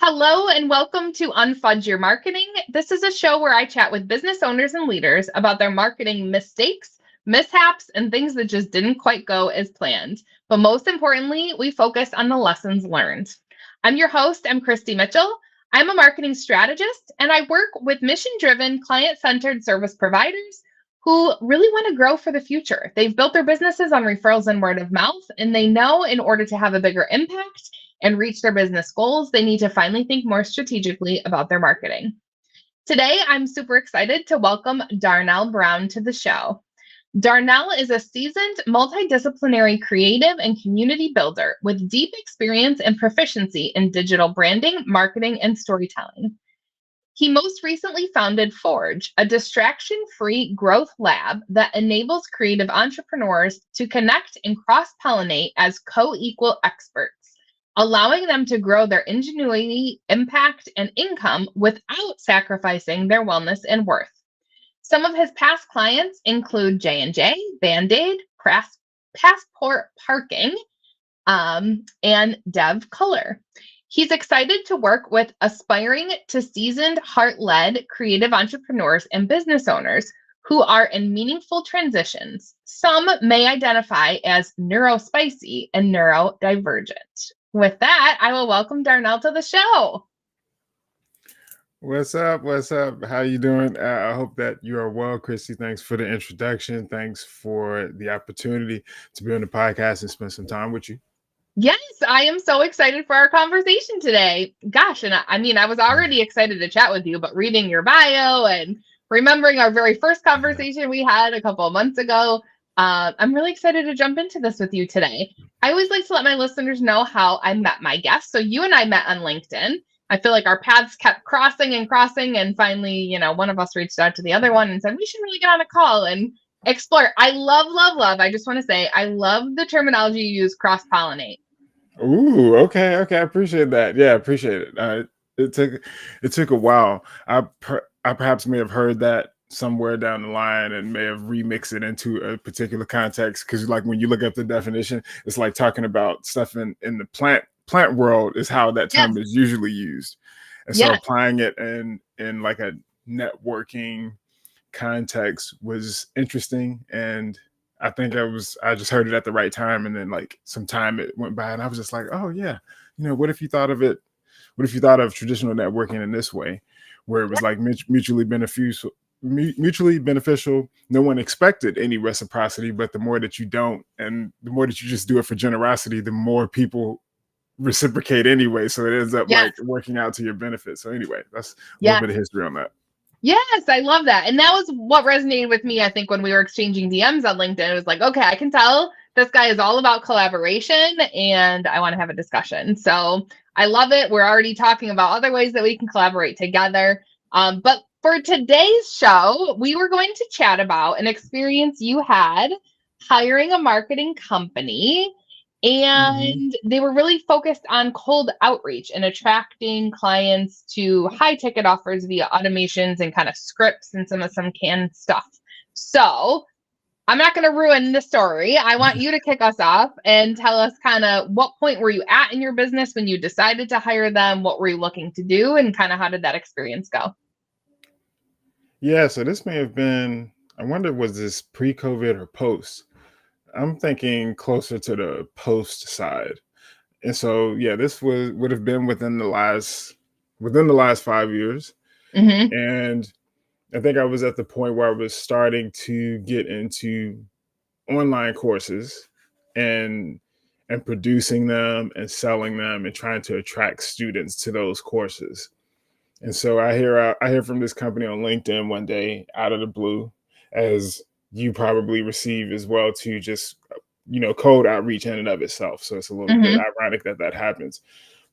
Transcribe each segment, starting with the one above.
Hello and welcome to Unfudge Your Marketing. This is a show where I chat with business owners and leaders about their marketing mistakes, mishaps, and things that just didn't quite go as planned. But most importantly, we focus on the lessons learned. I'm your host, I'm Kristi Mitchell. I'm a marketing strategist and I work with mission-driven, client-centered service providers who really want to grow for the future. They've built their businesses on referrals and word of mouth, and they know in order to have a bigger impact and reach their business goals, they need to finally think more strategically about their marketing. Today, I'm super excited to welcome Darnell Brown to the show. Darnell is a seasoned multidisciplinary creative and community builder with deep experience and proficiency in digital branding, marketing, and storytelling. He most recently founded Forge, a distraction-free growth lab that enables creative entrepreneurs to connect and cross-pollinate as co-equal experts, allowing them to grow their ingenuity, impact, and income without sacrificing their wellness and worth. Some of his past clients include J&J, Band-Aid, Passport Parking, and Dev Color. He's excited to work with aspiring to seasoned, heart-led creative entrepreneurs and business owners who are in meaningful transitions. Some may identify as neurospicy and neurodivergent. With that, I will welcome Darnell to the show. What's up? What's up? How you doing? I hope that you are well, Kristi. Thanks for the introduction. Thanks for the opportunity to be on the podcast and spend some time with you. Yes, I am so excited for our conversation today. Gosh, and I was already excited to chat with you, but reading your bio and remembering our very first conversation we had a couple of months ago, I'm really excited to jump into this with you today. I always like to let my listeners know how I met my guests. So you and I met on LinkedIn. I feel like our paths kept crossing, and finally, one of us reached out to the other one and said, we should really get on a call and explore. I love. I just want to say, I love the terminology you use, cross-pollinate. Ooh, okay. I appreciate that. Yeah, I appreciate it. It took a while. I perhaps may have heard that somewhere down the line and may have remixed it into a particular context, because like when you look up the definition, it's like talking about stuff in the plant world is how that term is usually used. And so applying it in like a networking context was interesting. And I think I just heard it at the right time. And then like some time it went by and I was just like, oh yeah, what if you thought of traditional networking in this way, where it was like mutually beneficial, no one expected any reciprocity, but the more that you don't, and the more that you just do it for generosity, the more people reciprocate anyway, so it ends up like working out to your benefit. So anyway, that's a little bit of history on that. Yes, I love that. And that was what resonated with me, I think, when we were exchanging DMs on LinkedIn. It was like, okay, I can tell this guy is all about collaboration and I want to have a discussion. So I love it. We're already talking about other ways that we can collaborate together. But for today's show, we were going to chat about an experience you had hiring a marketing company. And they were really focused on cold outreach and attracting clients to high ticket offers via automations and kind of scripts and some canned stuff. So I'm not going to ruin the story. I want you to kick us off and tell us kind of what point were you at in your business when you decided to hire them? What were you looking to do? And kind of how did that experience go? Yeah, so this may have been, I wonder, was this pre-COVID or post? I'm thinking closer to the post side. And so, yeah, this would have been within the last 5 years. And I think I was at the point where I was starting to get into online courses and producing them and selling them and trying to attract students to those courses. And so I hear from this company on LinkedIn one day out of the blue, as you probably receive as well, to just cold outreach in and of itself. So it's a little bit ironic that happens.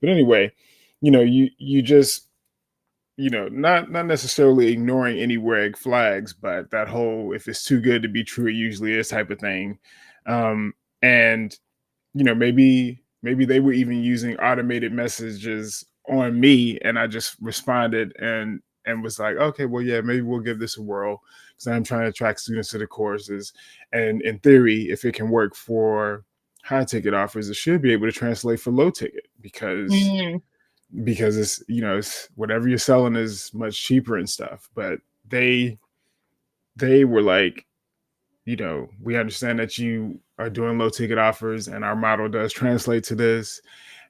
But anyway, you just not necessarily ignoring any red flags, but that whole if it's too good to be true, it usually is type of thing. And maybe they were even using automated messages on me, and I just responded and was like, okay, well, yeah, maybe we'll give this a whirl, because I'm trying to attract students to the courses. And in theory, if it can work for high ticket offers, it should be able to translate for low ticket, because because it's, it's whatever you're selling is much cheaper and stuff. But they were like, we understand that you are doing low ticket offers and our model does translate to this,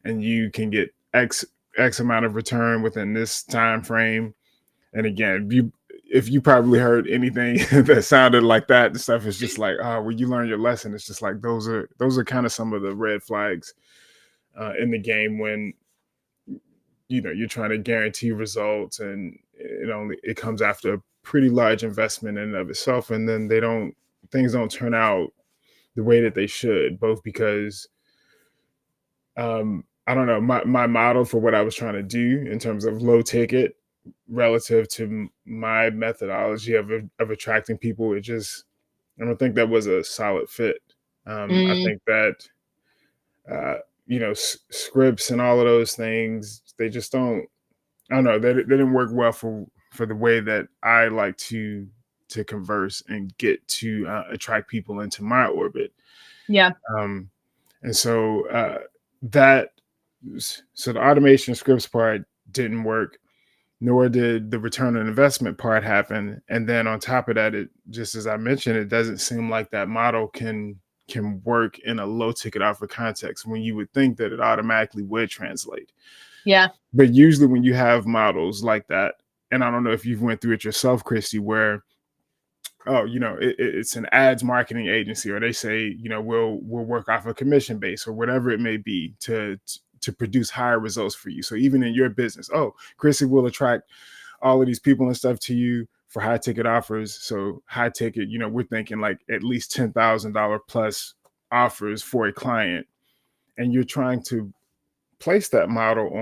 and you can get X amount of return within this time frame. And again, if you probably heard anything that sounded like that, the stuff is just like, oh, when you learn your lesson, it's just like those are kind of some of the red flags in the game when you're trying to guarantee results, and it comes after a pretty large investment in and of itself, and then things don't turn out the way that they should, both because I don't know, my model for what I was trying to do in terms of low ticket relative to my methodology of attracting people, I don't think that was a solid fit. I Mm, think that scripts and all of those things, they just don't. I don't know. They didn't work well for the way that I like to converse and get to attract people into my orbit. yeah. Um, and so that so the automation scripts part didn't work, nor did the return on investment part happen. And then on top of that, it just, as I mentioned, it doesn't seem like that model can work in a low ticket offer context when you would think that it automatically would translate. Yeah. But usually when you have models like that, and I don't know if you've went through it yourself, Kristi, where it's an ads marketing agency, or they say, we'll work off a commission base or whatever it may be to produce higher results for you. So even in your business, Kristi will attract all of these people and stuff to you for high ticket offers. So high ticket, we're thinking like at least $10,000 plus offers for a client, and you're trying to place that model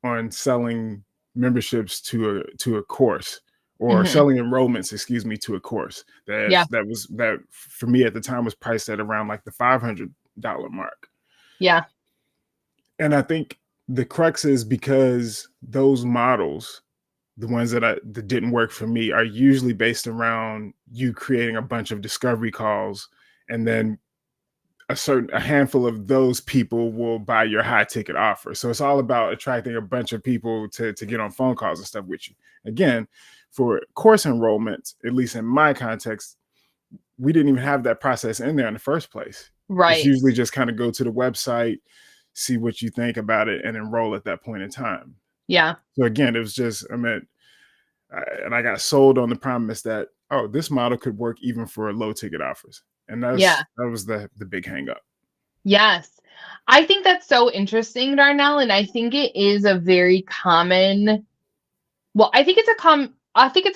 on selling memberships to a course, or Hmm. selling enrollments, excuse me, to a course Yeah. that for me at the time was priced at around like the $500 mark. Yeah. And I think the crux is because those models, the ones that didn't work for me, are usually based around you creating a bunch of discovery calls, and then a handful of those people will buy your high ticket offer. So it's all about attracting a bunch of people to get on phone calls and stuff with you. Again, for course enrollments, at least in my context, we didn't even have that process in there in the first place. It's Right. usually just kind of go to the website, see what you think about it, and enroll at that point in time. Yeah. So again, it was just, and I got sold on the promise that, this model could work even for low ticket offers. And Yeah. that was the big hang up. Yes. I think that's so interesting, Darnell. And I think it is a very common, well, I think it's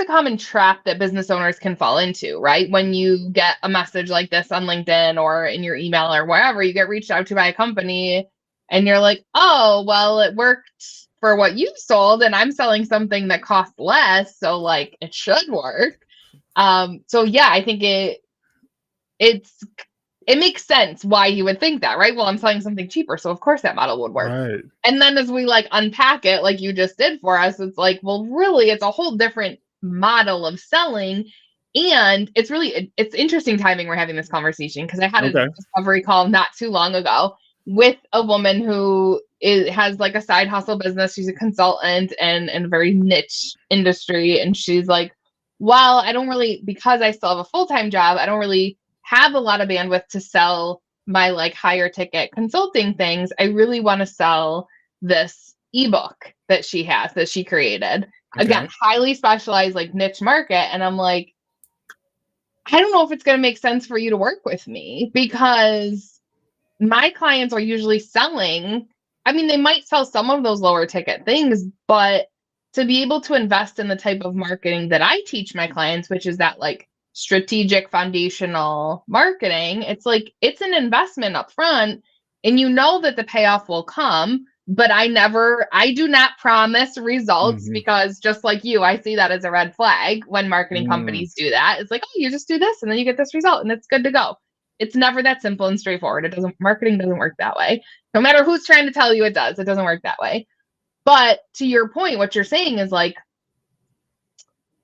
a common trap that business owners can fall into, right? When you get a message like this on LinkedIn or in your email or wherever, you get reached out to by a company and you're like, oh, well, it worked for what you sold and I'm selling something that costs less. So like it should work. So yeah, I think it's it makes sense why you would think that, right? Well, I'm selling something cheaper, so of course that model would work. Right. And then as we like unpack it, like you just did for us, it's like, well, really, it's a whole different model of selling. And it's interesting timing we're having this conversation because I had a Okay. discovery call not too long ago with a woman who has like a side hustle business. She's a consultant and in a very niche industry. And she's like, well, I don't really, because I still have a full-time job, I don't really have a lot of bandwidth to sell my like higher ticket consulting things. I really want to sell this ebook that she created. Again, Okay. highly specialized, like niche market. And I'm like, I don't know if it's going to make sense for you to work with me because my clients are usually selling. I mean, they might sell some of those lower ticket things, but to be able to invest in the type of marketing that I teach my clients, which is that like strategic foundational marketing, it's like it's an investment up front and you know that the payoff will come. But I do not promise results Mhm. because just like you, I see that as a red flag when marketing Mm. companies do that. It's like, oh, you just do this and then you get this result and it's good to go. It's never that simple and straightforward. Marketing doesn't work that way. No matter who's trying to tell you it does, it doesn't work that way. But to your point, what you're saying is like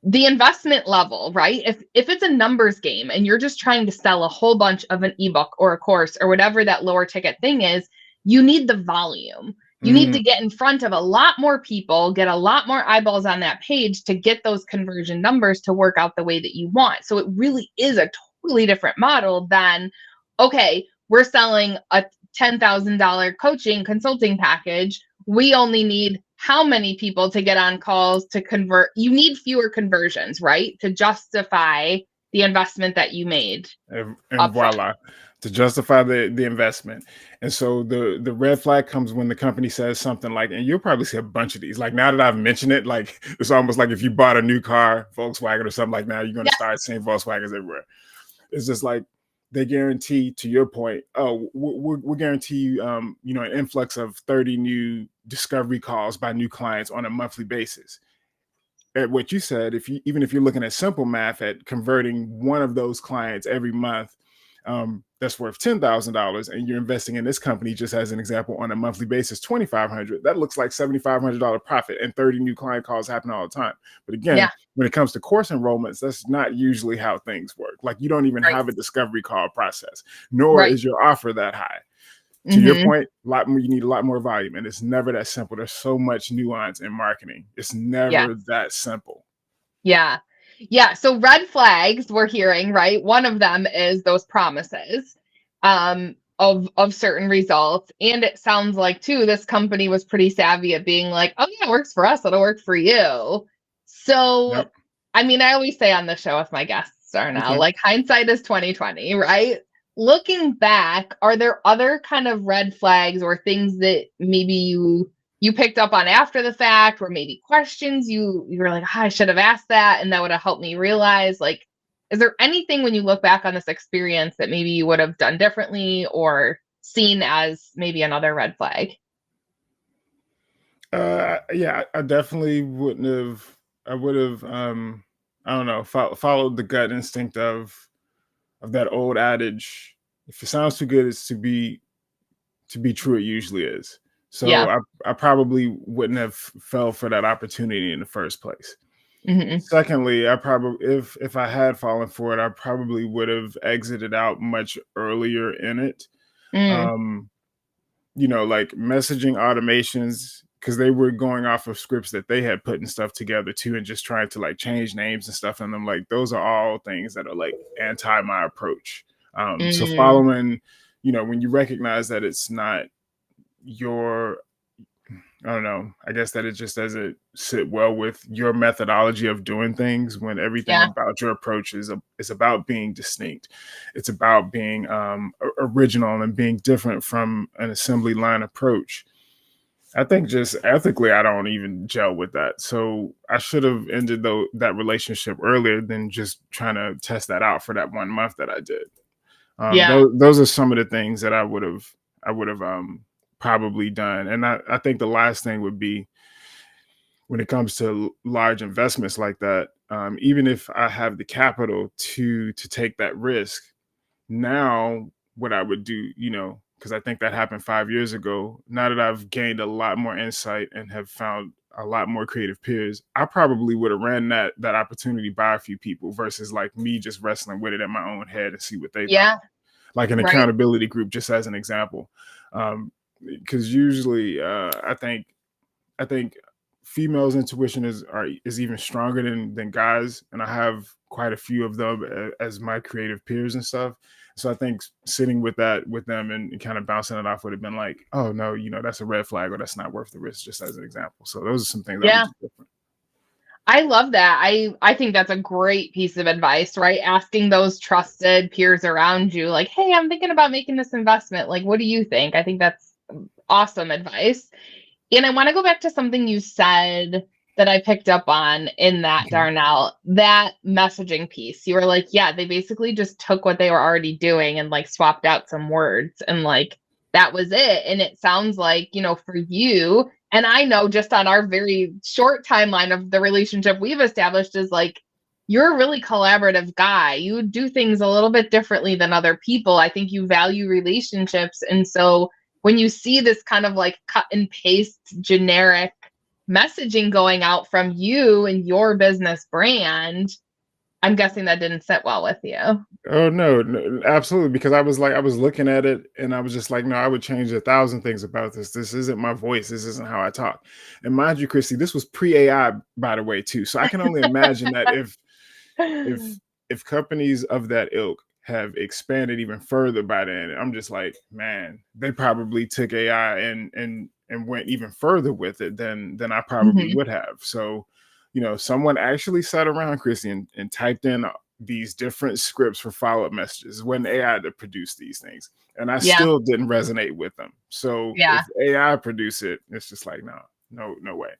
the investment level, right? If it's a numbers game and you're just trying to sell a whole bunch of an ebook or a course or whatever that lower ticket thing is, you need the volume. You need Mm, to get in front of a lot more people, get a lot more eyeballs on that page to get those conversion numbers to work out the way that you want. So it really is a totally different model than, okay, we're selling a $10,000 coaching consulting package. We only need how many people to get on calls to convert? You need fewer conversions, right? To justify the investment that you made and upfront. voila, to justify the investment. And so the red flag comes when the company says something like, and you'll probably see a bunch of these. Like now that I've mentioned it, like it's almost like if you bought a new car, Volkswagen or something like now, you're going to Yes, start seeing Volkswagens everywhere. It's just like they guarantee, to your point, oh, we'll guarantee you, an influx of 30 new discovery calls by new clients on a monthly basis. At what you said, even if you're looking at simple math at converting one of those clients every month, that's worth $10,000, and you're investing in this company, just as an example, on a monthly basis, $2,500. That looks like $7,500 profit, and 30 new client calls happen all the time. But again, yeah, when it comes to course enrollments, that's not usually how things work. Like you don't even right, have a discovery call process, nor right. is your offer that high. To your Hmm. point, a lot more, you need a lot more volume, and it's never that simple. There's so much nuance in marketing. It's Yeah. never that simple. Yeah. Yeah. So red flags we're hearing, right? One of them is those promises of certain results. And it sounds like too, this company was pretty savvy at being like, oh yeah, it works for us, it'll work for you. So Yep. I mean, I always say on the show with my guests, Darnell, Okay. like hindsight is 2020, right? Looking back, are there other kind of red flags or things that maybe you picked up on after the fact, or maybe questions you were like, I should have asked that, and that would have helped me realize, like, is there anything when you look back on this experience that maybe you would have done differently or seen as maybe another red flag? Yeah, I definitely wouldn't have. I would have. I don't know. Followed the gut instinct of that old adage. If it sounds too good, it's to be true. It usually is. So Yeah. I probably wouldn't have fell for that opportunity in the first place. Hmm. Secondly, I probably if I had fallen for it, I probably would have exited out much earlier in it. Mm, Um, like messaging automations, because they were going off of scripts that they had put and stuff together too, and just trying to like change names and stuff in them. Like those are all things that are like anti my approach. So mm, following, when you recognize that it's not your, I don't know, I guess that it just doesn't sit well with your methodology of doing things, when everything yeah. about your approach is about being distinct. It's about being original and being different from an assembly line approach. I think just ethically, I don't even gel with that. So I should have ended that relationship earlier than just trying to test that out for that 1 month that I did. Yeah. Those are some of the things that I would have probably done. And I think the last thing would be, when it comes to large investments like that, even if I have the capital to take that risk, now what I would do, because I think that happened 5 years ago. Now that I've gained a lot more insight and have found a lot more creative peers, I probably would have ran that opportunity by a few people versus like me just wrestling with it in my own head and see what they thought. Yeah. Like an Right. accountability group, just as an example. Because usually, I think females' intuition is even stronger than guys, and I have quite a few of them as my creative peers and stuff. So I think sitting with them and kind of bouncing it off would have been like, oh no, that's a red flag, or that's not worth the risk, just as an example. So those are some things I would Yeah. do different. I love that. I think that's a great piece of advice, right? Asking those trusted peers around you, like, "Hey, I'm thinking about making this investment. Like, what do you think?" I think that's awesome advice. And I want to go back to something you said that I picked up on in that, Okay. Darnell, that messaging piece. You were like, yeah, they basically just took what they were already doing and like swapped out some words and like that was it. And it sounds like, for you, and I know just on our very short timeline of the relationship we've established is like, you're a really collaborative guy. You do things a little bit differently than other people. I think you value relationships. And so when you see this kind of like cut and paste generic messaging going out from you and your business brand, I'm guessing that didn't sit well with you. Oh no, no, absolutely. Because I was looking at it and I was just like, no, I would change 1,000 things about this. This isn't my voice. This isn't how I talk. And mind you, Kristi, this was pre-AI, by the way, too. So I can only imagine that if if companies of that ilk have expanded even further by then, I'm just like, man, they probably took AI and went even further with it than I probably Mhm. would have. So, someone actually sat around, Chrissy, and typed in these different scripts for follow-up messages when AI to produce these things. And I Yeah. still didn't resonate with them. So Yeah. if AI produce it, it's just like, no, no, no way.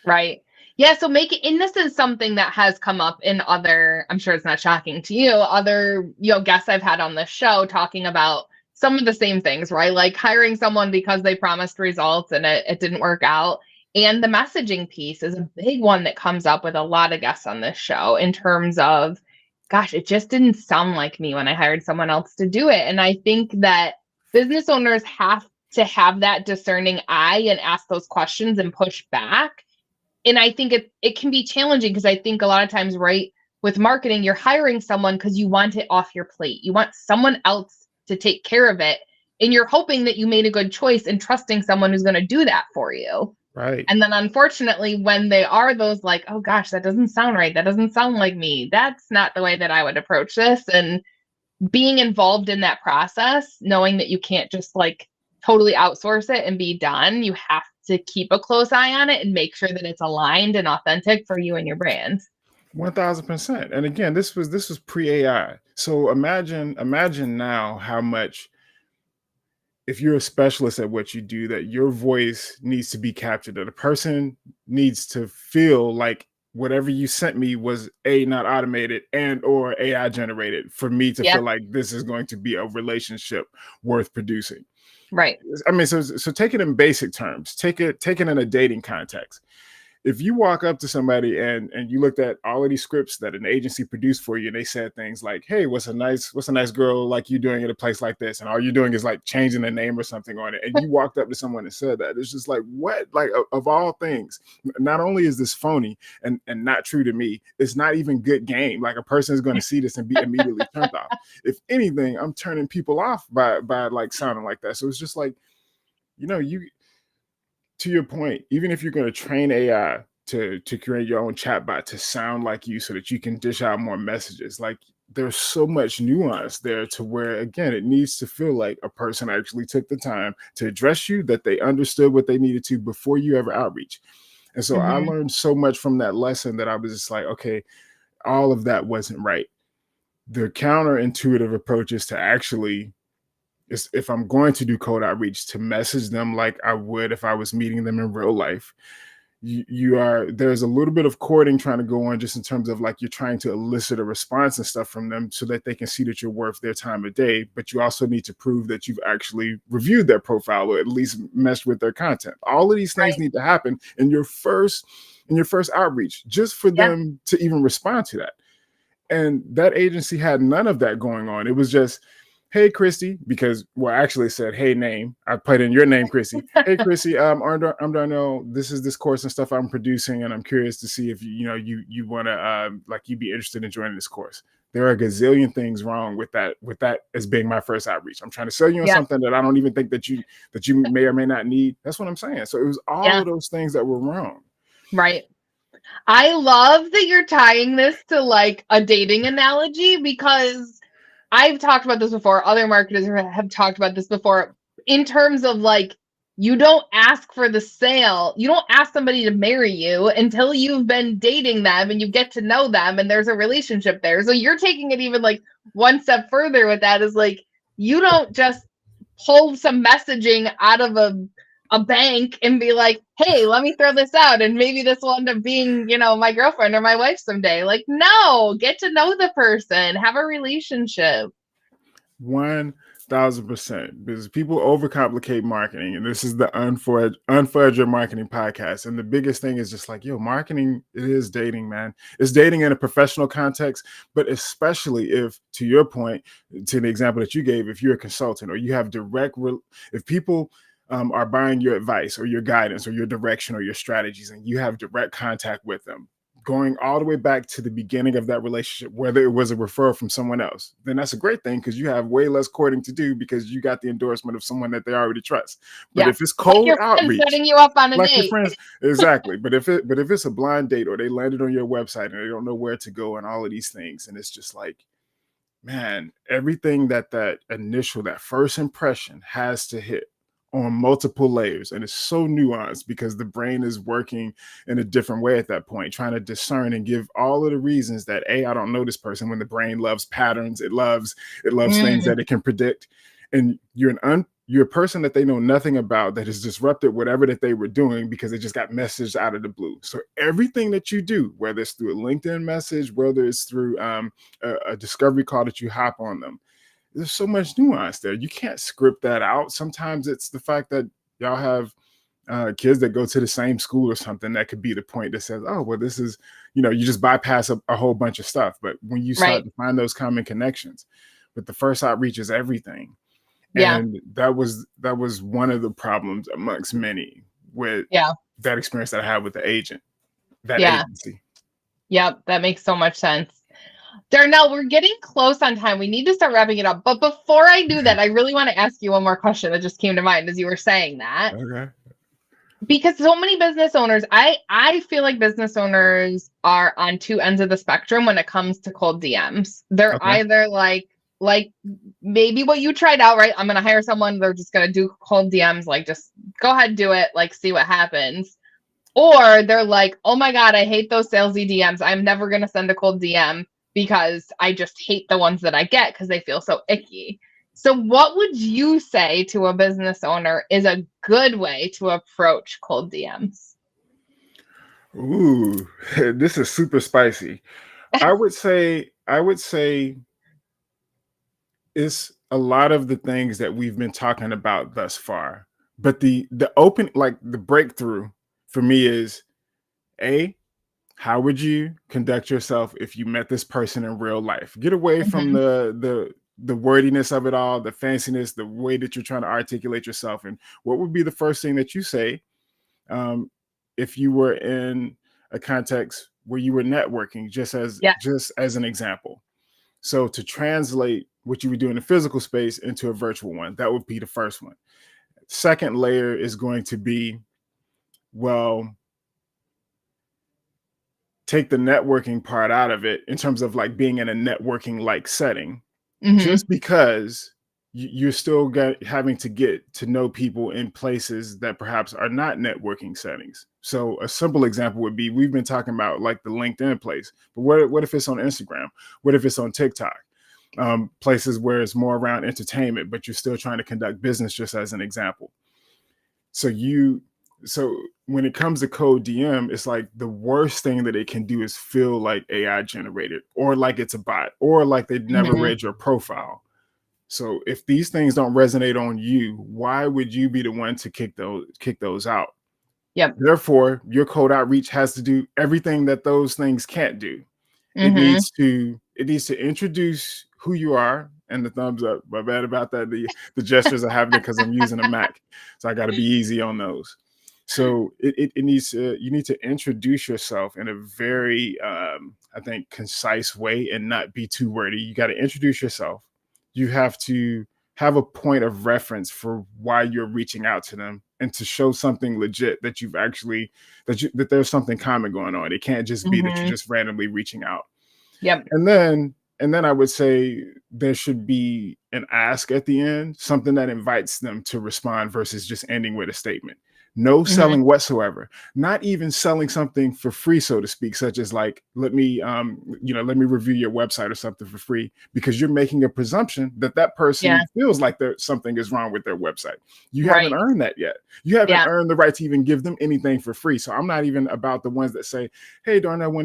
Right. Yeah. So make it, and this is something that has come up in other, I'm sure it's not shocking to you, other, guests I've had on this show talking about some of the same things, right? Like hiring someone because they promised results and it didn't work out. And the messaging piece is a big one that comes up with a lot of guests on this show in terms of, gosh, it just didn't sound like me when I hired someone else to do it. And I think that business owners have to have that discerning eye and ask those questions and push back. And I think it can be challenging because I think a lot of times, right, with marketing, you're hiring someone because you want it off your plate. You want someone else to take care of it. And you're hoping that you made a good choice and trusting someone who's going to do that for you. Right. And then unfortunately, when they are those like, oh gosh, that doesn't sound right. That doesn't sound like me. That's not the way that I would approach this. And being involved in that process, knowing that you can't just like totally outsource it and be done, you have to keep a close eye on it and make sure that it's aligned and authentic for you and your brand. 1,000%. And again, this was pre-AI. So imagine now how much, if you're a specialist at what you do, that your voice needs to be captured, that a person needs to feel like whatever you sent me was not automated and or AI generated for me to Yeah. feel like this is going to be a relationship worth producing. Right. I mean, so take it in basic terms, take it in a dating context. If you walk up to somebody and you looked at all of these scripts that an agency produced for you and they said things like, hey, what's a nice girl like you doing at a place like this, and all you're doing is like changing the name or something on it, and you walked up to someone and said that, it's just like, what? Like, of all things, not only is this phony and not true to me, it's not even good game. Like, a person is going to see this and be immediately turned off. If anything, I'm turning people off by like sounding like that. So it's just like, you, to your point, even if you're going to train AI to create your own chatbot to sound like you so that you can dish out more messages, like, there's so much nuance there to where, again, it needs to feel like a person actually took the time to address you, that they understood what they needed to before you ever outreach. And so I Mm-hmm. learned so much from that lesson that I was just like, okay, all of that wasn't right. The counterintuitive approach is to actually, if I'm going to do cold outreach, to message them like I would if I was meeting them in real life. There's a little bit of courting trying to go on, just in terms of like, you're trying to elicit a response and stuff from them so that they can see that you're worth their time of day. But you also need to prove that you've actually reviewed their profile or at least meshed with their content. All of these things Right. need to happen in your first outreach, just for Yeah. them to even respond to that. And that agency had none of that going on. It was just, hey, Kristi, because, well, actually said, hey, name. I put in your name, Kristi. Hey, Kristi, I'm Darnell. This is this course and stuff I'm producing, and I'm curious to see if you want to, like, you'd be interested in joining this course. There are a gazillion things wrong with that as being my first outreach. I'm trying to sell you on Yeah. something that I don't even think that you may or may not need. That's what I'm saying. So it was all Yeah. of those things that were wrong. Right. I love that you're tying this to like a dating analogy because I've talked about this before. Other marketers have talked about this before in terms of like, you don't ask for the sale. You don't ask somebody to marry you until you've been dating them and you get to know them and there's a relationship there. So you're taking it even like one step further with that, is like, you don't just pull some messaging out of a bank and be like, hey, let me throw this out and maybe this will end up being, my girlfriend or my wife someday. Like, no, get to know the person, have a relationship. 1,000%, because people overcomplicate marketing, and this is the Unfudge Your Marketing podcast. And the biggest thing is just like, yo, marketing, it is dating, man. It's dating in a professional context, but especially if, to your point, to the example that you gave, if you're a consultant or you have if people are buying your advice or your guidance or your direction or your strategies, and you have direct contact with them, going all the way back to the beginning of that relationship, whether it was a referral from someone else, then that's a great thing because you have way less courting to do because you got the endorsement of someone that they already trust. But Yeah. if it's Like cold your friend outreach, setting you up on a like your date. friends, exactly. But if it's a blind date or they landed on your website and they don't know where to go and all of these things, and it's just like, man, everything that first impression has to hit on multiple layers. And it's so nuanced because the brain is working in a different way at that point, trying to discern and give all of the reasons that I don't know this person, when the brain loves patterns, it loves things Mm, that it can predict. And you're a person that they know nothing about that has disrupted whatever that they were doing because it just got messaged out of the blue. So everything that you do, whether it's through a LinkedIn message, whether it's through a discovery call that you hop on them, there's so much nuance there. You can't script that out. Sometimes it's the fact that y'all have kids that go to the same school or something that could be the point that says, oh, well, this is, you just bypass a whole bunch of stuff. But when you start right. to find those common connections, but the first outreach is everything. Yeah. And that was one of the problems amongst many with Yeah. that experience that I had with the agent, that Yeah. agency. Yep. That makes so much sense. Darnell, we're getting close on time. We need to start wrapping it up. But before I do that, I really want to ask you one more question that just came to mind as you were saying that. Okay. Because so many business owners, I feel like business owners are on two ends of the spectrum when it comes to cold DMs. They're Okay. either like maybe what you tried out, right? I'm gonna hire someone, they're just gonna do cold DMs, like just go ahead, do it, like see what happens. Or they're like, oh my God, I hate those salesy DMs. I'm never gonna send a cold DM because I just hate the ones that I get because they feel so icky. So, what would you say to a business owner is a good way to approach cold DMs? Ooh, this is super spicy. I would say it's a lot of the things that we've been talking about thus far. But the open, like the breakthrough for me is, A, how would you conduct yourself if you met this person in real life? Get away from Hmm. the wordiness of it all, the fanciness, the way that you're trying to articulate yourself. And what would be the first thing that you say um, if you were in a context where you were networking, Yeah. just as an example? So to translate what you would do in a physical space into a virtual one, that would be the first one. Second layer is going to be, well, take the networking part out of it in terms of like being in a networking like setting, Hmm. just because you're still having to get to know people in places that perhaps are not networking settings. So a simple example would be, we've been talking about like the LinkedIn place, but what if it's on Instagram? What if it's on TikTok? Places where it's more around entertainment, but you're still trying to conduct business, just as an example. So so when it comes to code DM, it's like the worst thing that it can do is feel like AI generated, or like it's a bot, or like they never Hmm. read your profile. So if these things don't resonate on you, why would you be the one to kick those out? Yep. Therefore, your code outreach has to do everything that those things can't do. It Hmm. needs to it needs to introduce who you are, and the thumbs up. My bad about that. The gestures are happening because I'm using a Mac, so I got to be easy on those. So it needs to you need to introduce yourself in a very I think concise way and not be too wordy. You got to introduce yourself. You have to have a point of reference for why you're reaching out to them, and to show something legit that you've actually that there's something common going on. It can't just be that you're Hmm. just randomly reaching out. Yep. And then I would say there should be an ask at the end, something that invites them to respond versus just ending with a statement. No Hmm. selling whatsoever. Not even selling something for free, so to speak, such as like, let me review your website or something for free, because you're making a presumption that that Yeah. person feels like something is wrong with their website. You haven't Right. earned that yet. You haven't Yeah. earned the right to even give them anything for free. So I'm not even about the ones that say, hey, Darnell,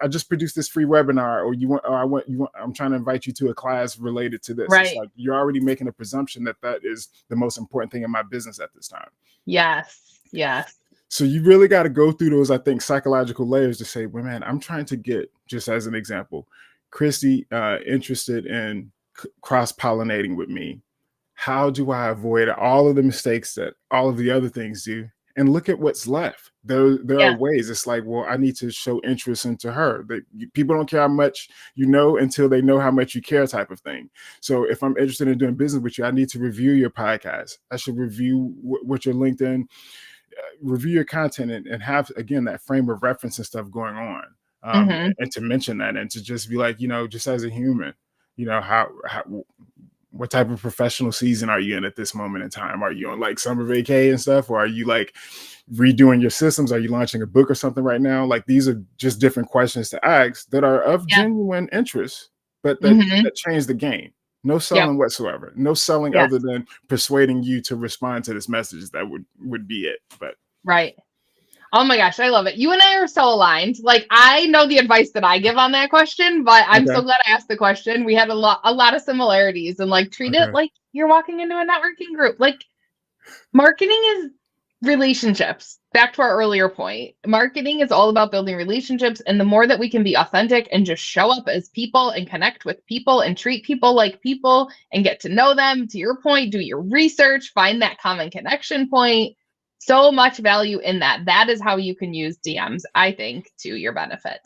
I just produced this free webinar, or I'm trying to invite you to a class related to this. It's Right. like you're already making a presumption that that is the most important thing in my business at this time. Yes. Yes. So you really got to go through those, I think, psychological layers to say, well, man, I'm trying to get, just as an example, Kristi interested in cross pollinating with me. How do I avoid all of the mistakes that all of the other things do, and look at what's left. There are Yeah. ways. It's like, well, I need to show interest into her. That people don't care how much you know until they know how much you care, type of thing. So if I'm interested in doing business with you, I need to review your podcast. I should review what your LinkedIn, review your content, and have, again, that frame of reference and stuff going on. And to mention that, and to just be like, just as a human, how what type of professional season are you in at this moment in time? Are you on like summer vacay and stuff? Or are you like redoing your systems? Are you launching a book or something right now? Like, these are just different questions to ask that are of Yeah. genuine interest, but that change the game. No selling Yep. whatsoever. No selling Yes. other than persuading you to respond to this message. That would be it. But Right. Oh my gosh, I love it. You and I are so aligned. Like, I know the advice that I give on that question, but I'm so okay. glad I asked the question. We had a lot of similarities, and like, treat it Okay. like you're walking into a networking group. Like, marketing is relationships. Back to our earlier point. Marketing is all about building relationships, and the more that we can be authentic and just show up as people and connect with people and treat people like people and get to know them, to your point, do your research, find that common connection point. So much value in that. That is how you can use DMs, I think, to your benefit.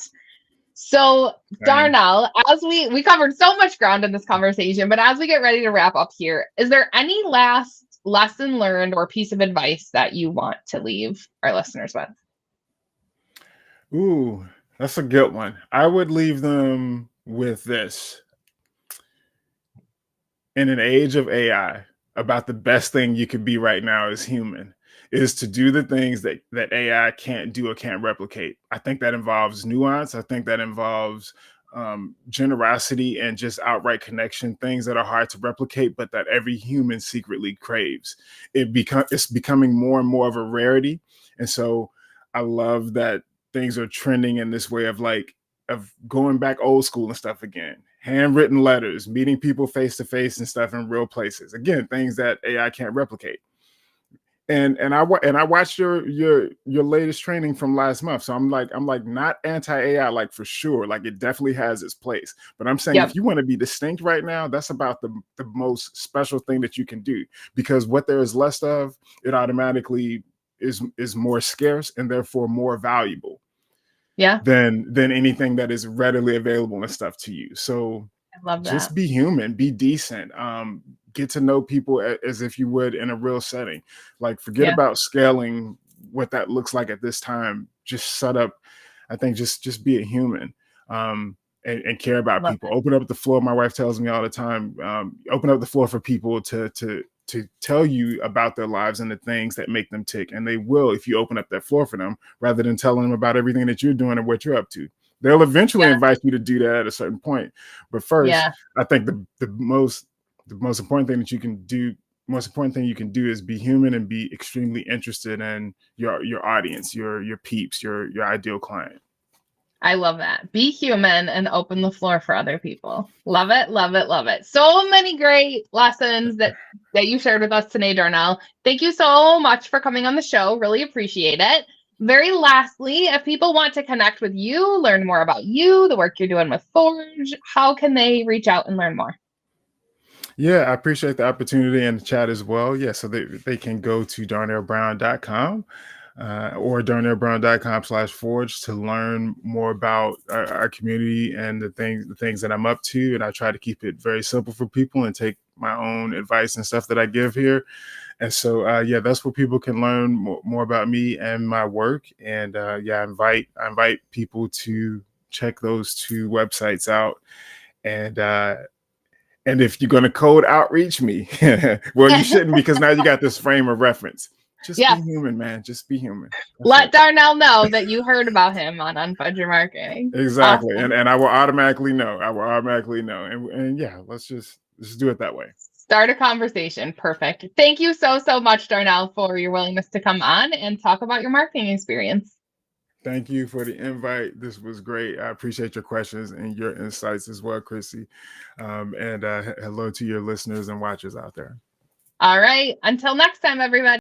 So, Same. Darnell, as we covered so much ground in this conversation, but as we get ready to wrap up here, is there any last lesson learned or piece of advice that you want to leave our listeners with? Ooh, that's a good one. I would leave them with this. In an age of AI, about the best thing you could be right now as human is to do the things that AI can't do or can't replicate. I think that involves nuance. I think that involves generosity and just outright connection, things that are hard to replicate, but that every human secretly craves. It's becoming more and more of a rarity. And so I love that things are trending in this way of going back old school and stuff again. Handwritten letters, meeting people face to face and stuff in real places. Again, things that AI can't replicate. And I watched your latest training from last month. So I'm like not anti AI, like, for sure. Like, it definitely has its place. But I'm saying, Yep. if you want to be distinct right now, that's about the most special thing that you can do, because what there is less of, it automatically is more scarce and therefore more valuable Yeah. than anything that is readily available and stuff to you. So I love that. just be human, be decent, get to know people as if you would in a real setting. Like, forget Yeah. about scaling what that looks like at this time. Just set up, I think, just be a human, and care I about love people. it. Open up the floor. My wife tells me all the time, open up the floor for people to tell you about their lives and the things that make them tick. And they will, if you open up that floor for them, rather than telling them about everything that you're doing and what you're up to. They'll eventually Yeah. invite you to do that at a certain point. But first, Yeah. I think the most important thing that you can do, most important thing you can do, is be human and be extremely interested in your audience, your peeps, your ideal client. I love that. Be human and open the floor for other people. Love it, love it, love it. So many great lessons that you shared with us today, Darnell. Thank you so much for coming on the show. Really appreciate it. Very lastly, if people want to connect with you, learn more about you, the work you're doing with Forge, how can they reach out and learn more? Yeah, I appreciate the opportunity in the chat as well. Yeah, so they can go to darnellbrown.com, or darnellbrown.com/forge to learn more about our community and the things that I'm up to. And I try to keep it very simple for people and take my own advice and stuff that I give here. And so, yeah, that's where people can learn more about me and my work. And yeah, I invite people to check those two websites out. And and if you're going to cold outreach me, well, you shouldn't, because now you got this frame of reference. Just be Yes. human, man. Just be human. That's Let it. Darnell know that you heard about him on Unfudge Your Marketing. Exactly. Awesome. And I will automatically know. I will automatically know. And yeah, let's do it that way. Start a conversation. Perfect. Thank you so much, Darnell, for your willingness to come on and talk about your marketing experience. Thank you for the invite. This was great. I appreciate your questions and your insights as well, Kristi. And hello to your listeners and watchers out there. All right. Until next time, everybody.